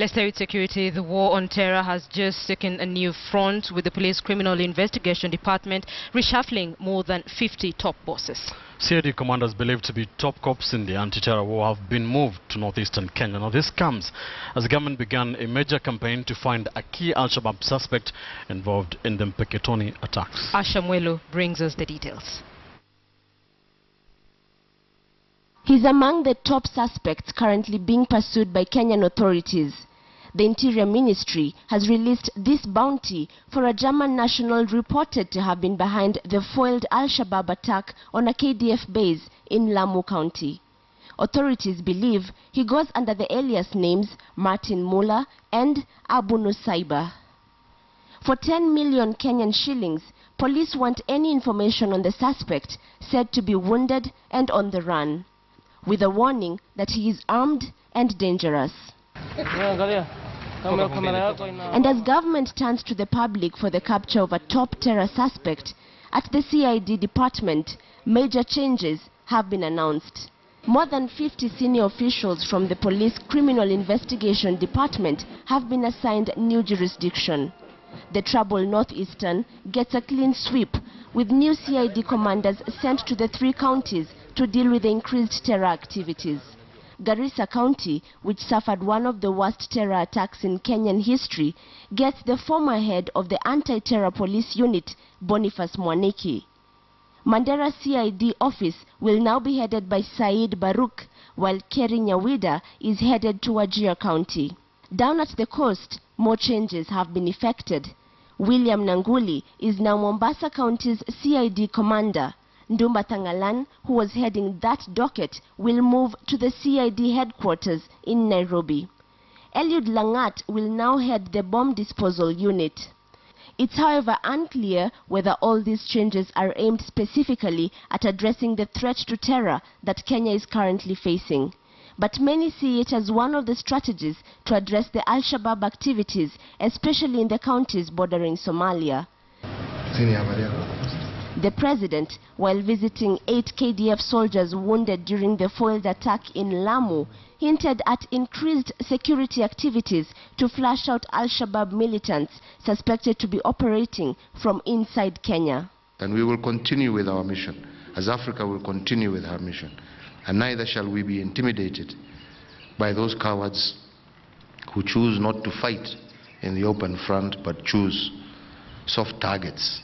Let's stay with security. The war on terror has just taken a new front, with the Police Criminal Investigation Department reshuffling more than 50 top bosses. CID commanders believed to be top cops in the anti-terror war have been moved to northeastern Kenya. Now this comes as the government began a major campaign to find a key Al-Shabaab suspect involved in the Mpeketoni attacks. Asha mwilu brings us the details. He's among the top suspects currently being pursued by Kenyan authorities. The Interior Ministry has released this bounty for a German national reported to have been behind the foiled Al-Shabaab attack on a KDF base in Lamu County. Authorities believe he goes under the alias names Martin Muller and Abu Nusaiba. For 10 million Kenyan shillings, police want any information on the suspect said to be wounded and on the run, with a warning that he is armed and dangerous. And as government turns to the public for the capture of a top terror suspect, at the CID department, major changes have been announced. More than 50 senior officials from the Police Criminal Investigation Department have been assigned new jurisdiction. The troubled Northeastern gets a clean sweep, with new CID commanders sent to the 3 counties to deal with the increased terror activities. Garissa County, which suffered one of the worst terror attacks in Kenyan history, gets the former head of the anti-terror police unit, Boniface Mwaniki. Mandera CID office will now be headed by Said Baruch, while Keri Nyawida is headed to Wajir County. Down at the coast, more changes have been effected. William Nanguli is now Mombasa County's CID commander. Ndumba Thangalan, who was heading that docket, will move to the CID headquarters in Nairobi. Eliud Langat will now head the bomb disposal unit. It's however unclear whether all these changes are aimed specifically at addressing the threat to terror that Kenya is currently facing. But many see it as one of the strategies to address the Al-Shabaab activities, especially in the counties bordering Somalia. The president, while visiting 8 KDF soldiers wounded during the foiled attack in Lamu, hinted at increased security activities to flush out Al-Shabaab militants suspected to be operating from inside Kenya. And we will continue with our mission, as Africa will continue with her mission. And neither shall we be intimidated by those cowards who choose not to fight in the open front but choose soft targets.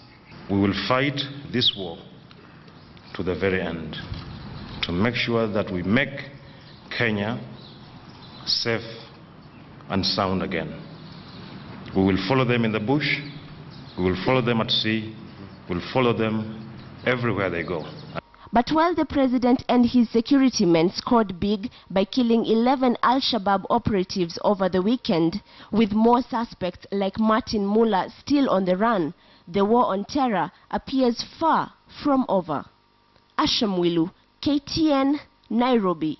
We will fight this war to the very end to make sure that we make Kenya safe and sound again. We will follow them in the bush, we will follow them at sea, we will follow them everywhere they go. But while the president and his security men scored big by killing 11 Al-Shabaab operatives over the weekend, with more suspects like Martin Muller still on the run, the war on terror appears far from over. Asha mwilu, KTN, Nairobi.